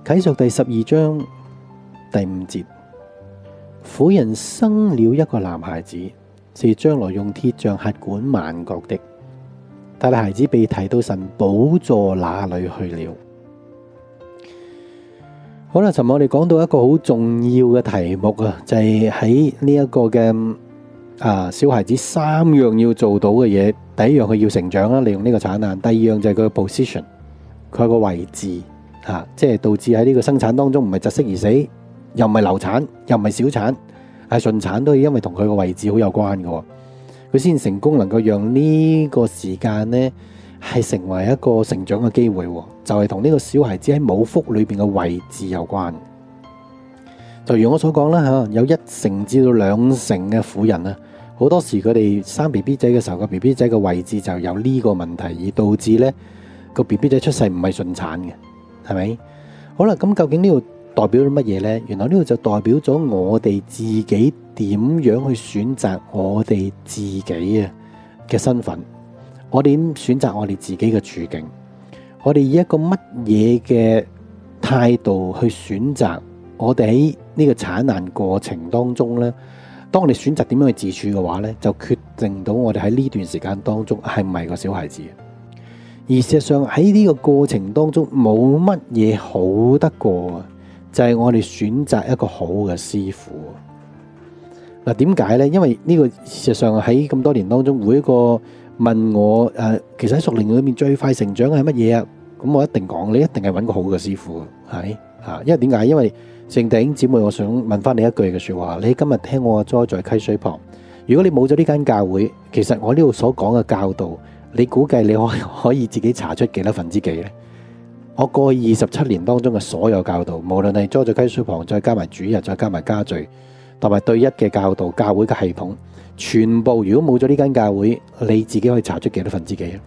啟示錄第12章第5節，婦人生了一個男孩子，是將來用鐵杖轄管萬國的。但係孩子被提到神寶座那裏去了。好啦，尋日我哋講到一個好重要嘅題目啊，就係喺呢一個嘅小孩子3樣要做到嘅嘢。第一樣佢要成長啦，利用呢個產難；第二樣就係佢嘅 position， 佢個位置即係導致喺呢個生產當中唔係窒息而死，又唔係流產，又唔係小產，係順產，都係因為同佢個位置好有關嘅。佢先成功能夠讓呢個時間呢係成為一個成長嘅機會，就係同呢個小孩子喺母腹裏邊嘅位置有關。就如我所講啦，有1成至到2成嘅婦人啊，好多時佢哋生 BB 仔嘅時候，個 BB 仔嘅位置就有呢個問題，而導致呢個 BB 仔出世唔係順產嘅，係咪？好啦，咁究竟呢度代表咗乜嘢呢？原來呢度就代表咗我哋自己點樣去選擇我哋自己嘅身份，我哋點選擇我哋自己嘅處境，我哋以一個乜嘢嘅態度去選擇我哋喺呢個產難過程當中呢？當我哋選擇點樣去自處嘅話呢，就決定到我哋喺呢段時間當中係唔係個小孩子。而事實上喺呢個過程當中冇乜嘢好得過，就係我哋選擇一個好嘅師傅。嗱，點解呢？因為呢個事實上喺咁多年當中，每一個問我其實喺屬靈裏面最快成長係乜嘢啊？咁我一定講，你一定係揾個好嘅師傅，係因為點解？因為聖弟兄姊妹，我想問翻你一句嘅說話，你今日聽我栽在溪水旁，如果你冇咗呢間教會，其實我呢度所講嘅教導，你估計你可以自己查出幾多分之幾呢？我過去27年當中嘅所有教導，無論係栽在溪水旁，再加埋主日，再加埋家聚，同埋對一嘅教導，教會嘅系統，全部如果冇咗呢間教會，你自己可以查出幾多分之幾啊？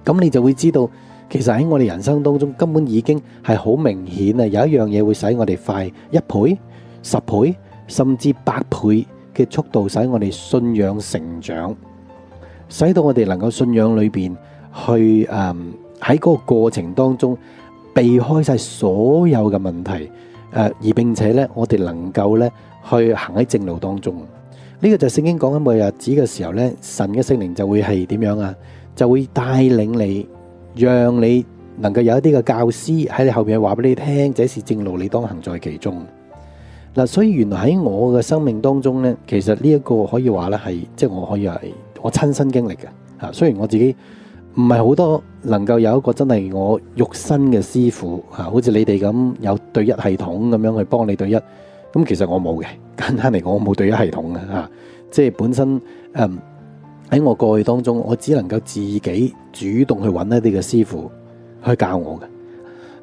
咁你就會知道，其實喺我哋人生當中根本已經係好明顯啊！有一樣嘢會使我哋快1倍、10倍，甚至100倍嘅速度，使我哋信仰成長，使到我哋能夠信仰裏邊去喺嗰個過程當中避開晒所有嘅問題，而並且咧我哋能夠咧去行喺正路當中。呢個就係聖經講緊末日子嘅時候咧，神嘅聖靈就會係點樣啊？就會帶領你，讓你能夠有一啲嘅教師喺你後邊話俾你聽，這是正路，你當行在其中。嗱，所以原來喺我嘅生命當中咧，其實呢一個可以話咧係，即係我可以係我親身經歷嘅嚇。雖然我自己唔係好多能夠有一個真係我肉身嘅師傅嚇，好似你哋咁有對一系統咁樣去幫你對一。咁其實我冇嘅，簡單嚟講，我冇對一系統嘅嚇。即係本身喺我過去當中，我只能夠自己主動去揾一啲嘅師傅去教我嘅。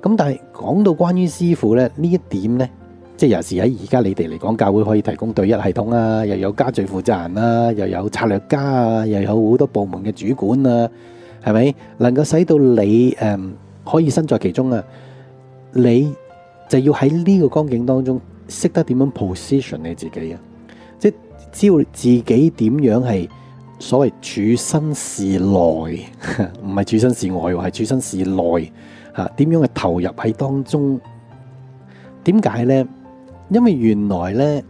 咁但係講到關於師傅咧，呢一點咧，即係尤其是喺而家你哋嚟講，教會可以提供對一系統啊，又有家聚負責人啊，又有策略家啊，又有好多部門嘅主管啊，係咪能夠使到你可以身在其中啊？你就要喺呢個光景當中識得點樣 position 你自己啊！即係知道自己點樣係所謂處身事內，唔係處身事外，係處身事內嚇。點樣去投入喺當中？點解呢？因為原來呢，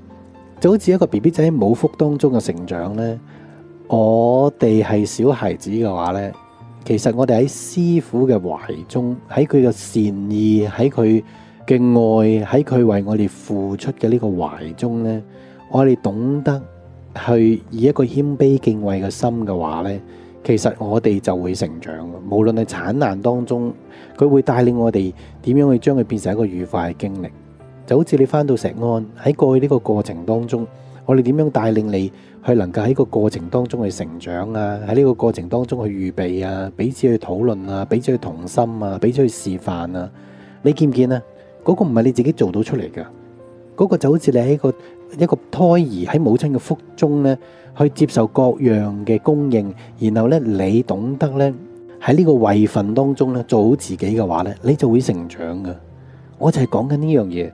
就好似一個 BB 仔喺母腹當中嘅成長呢，我哋係小孩子嘅話呢，其實我哋喺師傅嘅懷中，喺佢嘅善意，喺佢嘅愛，喺佢為我哋付出嘅呢個懷中呢，我哋懂得去以一個謙卑敬畏嘅心嘅話呢，其實我哋就會成長。無論係產難當中，佢會帶領我哋點樣去將佢變成一個愉快嘅經歷。就好似你返到石安喺過去呢個過程當中，我哋點樣帶領你去能夠喺個過程當中去成長啊？喺呢個過程當中去預備啊，彼此去討論啊，彼此去同心啊，彼此去示範啊。你見唔見啊？嗰個唔係你自己做到出嚟㗎，嗰個就好似你喺一個胎兒喺母親嘅腹中咧，去接受各樣嘅供應，然後咧你懂得咧喺呢個位份當中咧做好自己嘅話咧，你就會成長㗎。我就係講緊呢樣嘢。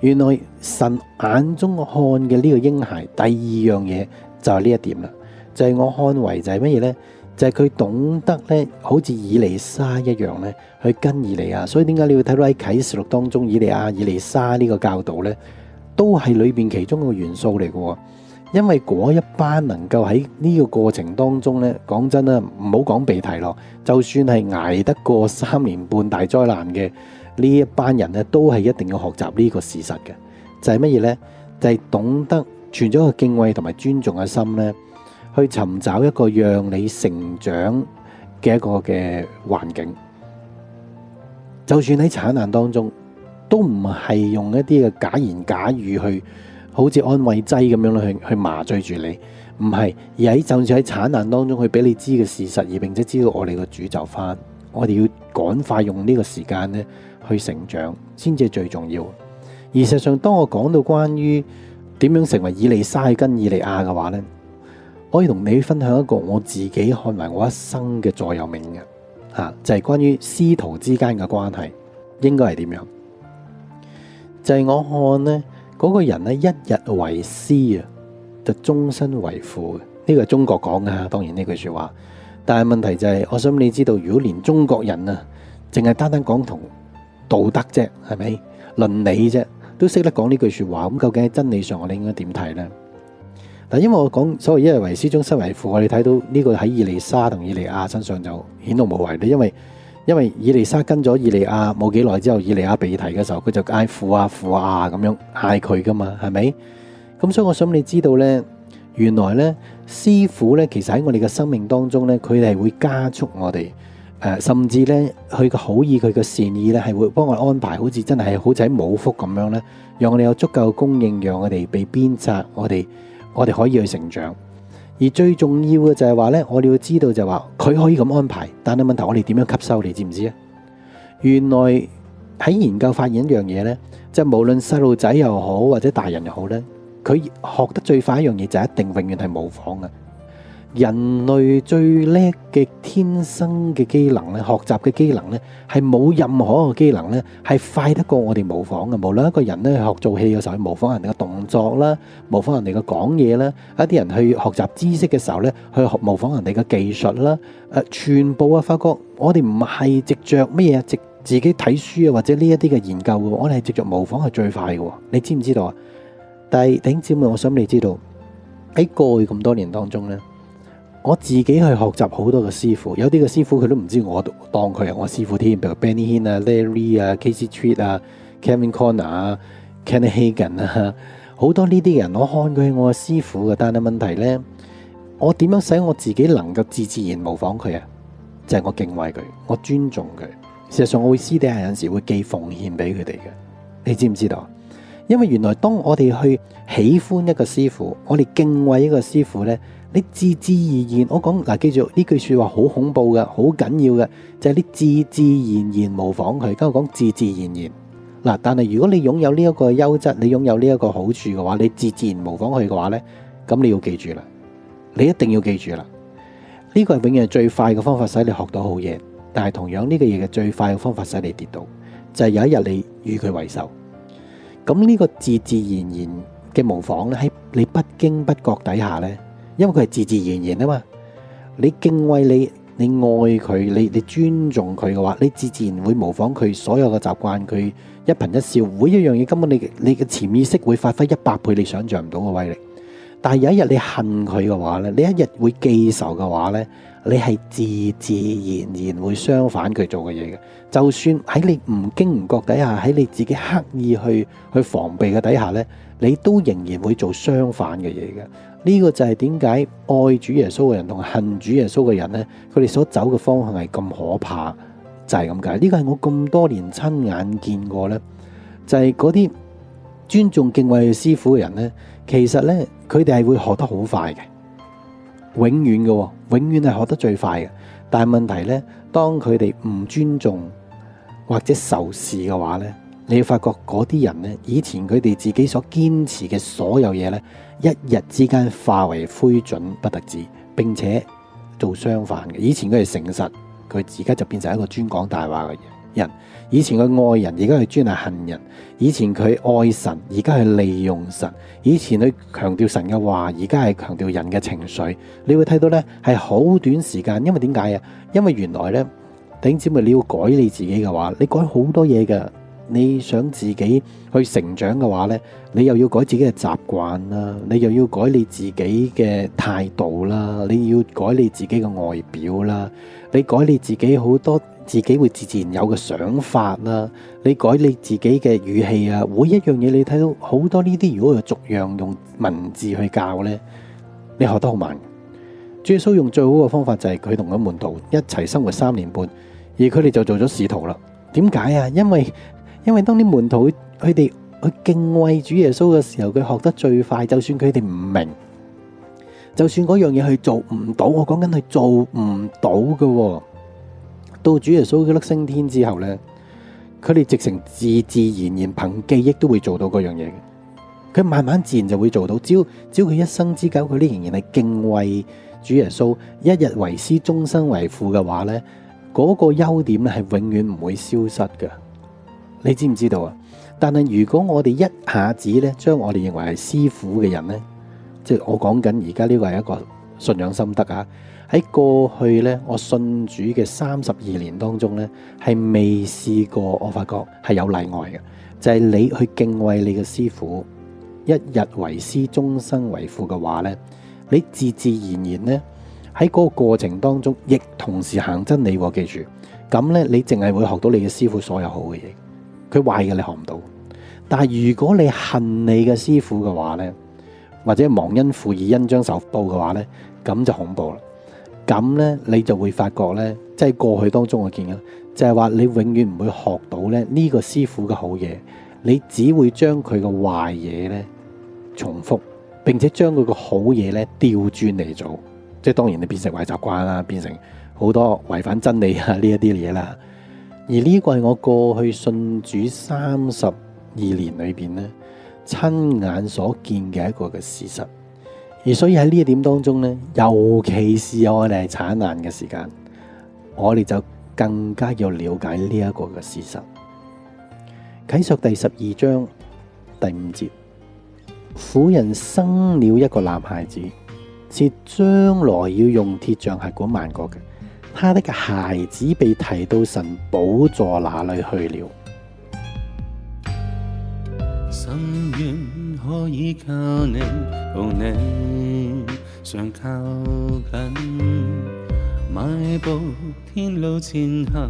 原來神眼中看嘅呢個嬰孩，第二樣嘢就係呢一點啦，就係我看為就係乜嘢呢？就係佢懂得咧，好似以利沙一樣咧，去跟以利亞。所以點解你會睇到喺啟示錄當中，以利亞、以利沙呢個教導咧，都係裏邊其中一個元素嚟嘅。因為嗰一班能夠喺呢個過程當中咧，講真啦，唔好講被提咯，就算係捱得過3年半大災難嘅呢一班人咧，都係一定要學習呢個事實嘅。就係乜嘢咧？就係懂得存咗個敬畏同埋尊重嘅心咧，去尋找一個讓你成長嘅一個嘅環境。就算喺產難當中，都唔係用一啲嘅假言假語去，好似安慰劑咁樣去麻醉住你，唔係，而喺就算喺產難當中去俾你知嘅事實，而並且知道我哋個主就翻，我哋要趕快用呢個時間咧去成長，先至係最重要。而實際上，當我講到關於點樣成為以利沙跟以利亞嘅話咧，我可以同你分享一個我自己看為我一生嘅座右銘嘅，就係關於師徒之間嘅關係應該係點樣。就係我看咧。嗰個人咧，一日為師啊，就終身為父嘅。呢個係中國講嘅，當然呢句説話。但係問題就係，我想你知道，如果連中國人啊，淨係單單講同道德啫，係咪倫理啫，都識得講呢句説話，咁究竟喺真理上我哋應該點睇呢？但因為我講所謂一日為師，終身為父，我哋睇到呢個喺以利沙同以利亞身上就顯露無遺啦，因為以利沙跟咗以利亞冇幾耐之後，以利亞被提嘅時候，佢就嗌父啊父啊咁樣嗌佢噶嘛，係咪？咁所以我想你知道呢，原來呢，師傅呢，其實喺我哋嘅生命當中呢，佢哋係會加速我哋，甚至呢，佢嘅好意佢嘅善意呢，係會幫我安排，好似真係好似喺母腹咁樣呢，讓我哋有足夠嘅供應，讓我哋被鞭策，我哋可以去成長。而最重要嘅就係話呢，我哋要知道就係話佢可以咁安排，但係問題我哋點樣吸收？你知唔知啊？原來喺研究發現一樣嘢呢，就無論細路仔又好或者大人又好呢，佢學得最快一樣嘢就一定永遠係模仿嘅。人類最叻嘅天生嘅機能咧，學習嘅機能咧，係冇任何一個機能咧係快得過我哋模仿嘅。無論一個人咧學做戲嘅時候，去模仿人哋嘅動作啦，模仿人哋嘅講嘢啦；一啲人去學習知識嘅時候咧，去模仿人哋嘅技術啦。全部啊，發覺我哋唔係藉着乜嘢，藉自己睇書啊，或者呢一啲嘅研究嘅，我哋係藉着模仿係最快嘅。你知唔知道啊？但係弟兄姊妹，我想你知道喺過去咁多年當中咧，我自己去學習好多嘅師傅，有啲嘅師傅佢都唔知我當佢係我師傅添，譬如 Benny Hinn 啊、Larry 啊、Casey Treat 啊、Kevin Conner 啊、Kenneth Hagin 啊，好多呢啲人，我看佢係我嘅師傅嘅。但係問題呢，我點樣使我自己能夠自然模仿佢啊？就係我敬畏佢，我尊重佢。事實上，我會私底下有陣時會寄奉獻俾佢哋嘅。你知唔知道？因為原來當我哋去喜歡一個師傅，我哋敬畏一個師傅呢，你自自然然，我講嗱，記住呢句說話好恐怖嘅，好緊要嘅，就係你自自然然模仿佢。跟我講自自然然嗱，但係如果你擁有呢一個優質，你擁有呢一個好處嘅話，你自自然模仿佢嘅話呢，咁你要記住啦，你一定要記住啦，呢個係永遠係最快嘅方法使你學到好嘢，但係同樣呢個嘢嘅最快嘅方法使你跌倒，就係有一日你與佢為仇。咁呢個自自然然嘅模仿咧，喺你不經不覺底下呢，因為佢係自自然然啊嘛，你敬畏你愛佢，你尊重佢嘅話，你自自然會模仿佢所有嘅習慣，佢一顰一笑，每一樣嘢根本你嘅潛意識會發揮100倍你想象唔到嘅威力。但係有一日你恨佢嘅話咧，你一日會記仇嘅話咧，你係自自然然會相反佢做嘅嘢嘅。就算喺你唔經唔覺底下，喺你自己刻意去防備嘅底下咧，你都仍然會做相反嘅嘢嘅。呢個就係點解愛主耶穌嘅人同恨主耶穌嘅人咧，佢哋所走嘅方向係咁可怕，就係咁解。呢個係我咁多年親眼見過咧，就係嗰啲尊重敬畏師傅嘅人咧，其實咧佢哋係會學得好快嘅，永遠嘅，永遠係學得最快嘅。但係問題咧，當佢哋唔尊重或者仇視嘅話咧，你會發覺嗰啲人咧，以前佢哋自己所堅持嘅所有嘢咧，一日之間化為灰燼不特止，並且做相反嘅。以前佢係誠實，佢而家就變成一個專講大話嘅人。人，以前佢愛人，而家佢專係恨人；以前佢愛神，而家係利用神；以前佢強調神嘅話，而家係強調人嘅情緒。你會睇到呢係好短時間，因為點解啊？因為原來呢，弟兄姊妹，你要改你自己嘅話，你改好多嘢㗎。你想自己去成長嘅話呢，你又要改自己嘅習慣啦，你又要改你自己嘅態度啦，你要改你自己嘅外表啦，你改你自己好多自己會自然有嘅想法啦，你改你自己嘅語氣啊，每一樣嘢你睇到好多呢啲，如果佢逐樣用文字去教呢，你學得好慢。主耶穌用最好嘅方法就係佢同個門徒一齊生活3年半，而佢哋就做咗使徒啦。點解啊？因為當啲門徒佢哋去敬畏主耶穌嘅時候，佢學得最快。就算佢哋唔明，就算嗰樣嘢佢做唔到，我講緊佢做唔到嘅，到主耶穌佢升天之後呢，佢哋直成自然憑記憶都會做到嗰樣嘢嘅。佢慢慢自然就會做到。只要佢一生之久，佢哋仍然係敬畏主耶穌，一日為師，終身為父嘅話呢，嗰個優點咧係永遠唔會消失嘅。你知唔知道啊？但係如果我哋一下子咧將我哋認為係師傅嘅人呢，即係我講緊而家呢個係一個信仰心得啊。喺過去呢，我信主嘅32年當中呢，係未試過，我發覺係有例外嘅，就係你去敬畏你嘅師傅，一日為師，終身為父嘅話呢，你自然呢喺嗰個過程當中，亦同時行真理。記住，咁呢，你淨係會學到你嘅師傅所有好嘅嘢。佢壞嘅你學唔到，但係如果你恨你嘅師傅嘅話呢，或者忘恩負義、恩將仇報嘅話呢，咁就恐怖啦。咁呢，你就會發覺呢，即係過去當中我見嘅，就係話你永遠唔會學到咧呢個師傅嘅好嘢，你只會將佢嘅壞嘢呢重複，並且將佢嘅好嘢呢調轉嚟做，即係當然你變成壞習慣啦，變成好多違反真理啊呢一啲嘢啦。而呢個係我過去信主32年裏邊呢親眼所見嘅一個嘅事實。而所以喺呢一點當中呢，尤其是我哋係產難嘅時間，我哋就更加要了解呢一個嘅事實。啟示第12章第5節，婦人生了一個男孩子，是將來要用鐵杖轄管萬國嘅。他的孩子被提到神寶座那裏去了。心願可以靠你，同你常靠近，邁步天路前行，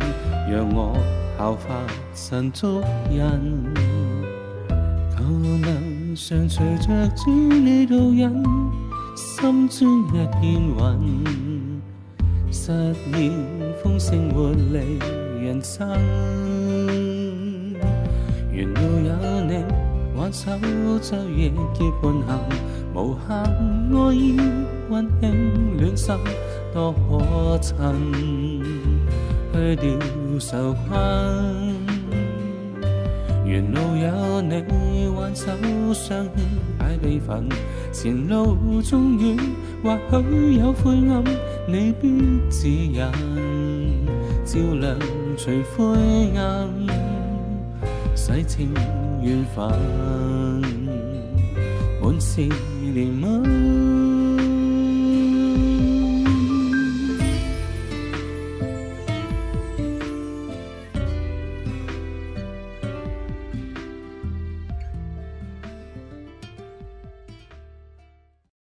讓我效法神足印，求能常隨着主你導引，心中一片雲，實現豐盛活力人生。沿路有你挽手晝夜結伴行，無限愛意溫馨暖心多可親，去掉愁困。沿路有你挽手相牽解悲憤，前路縱遠或許有灰暗，你必指引照亮除灰暗，洗清緣分，滿是憐憫。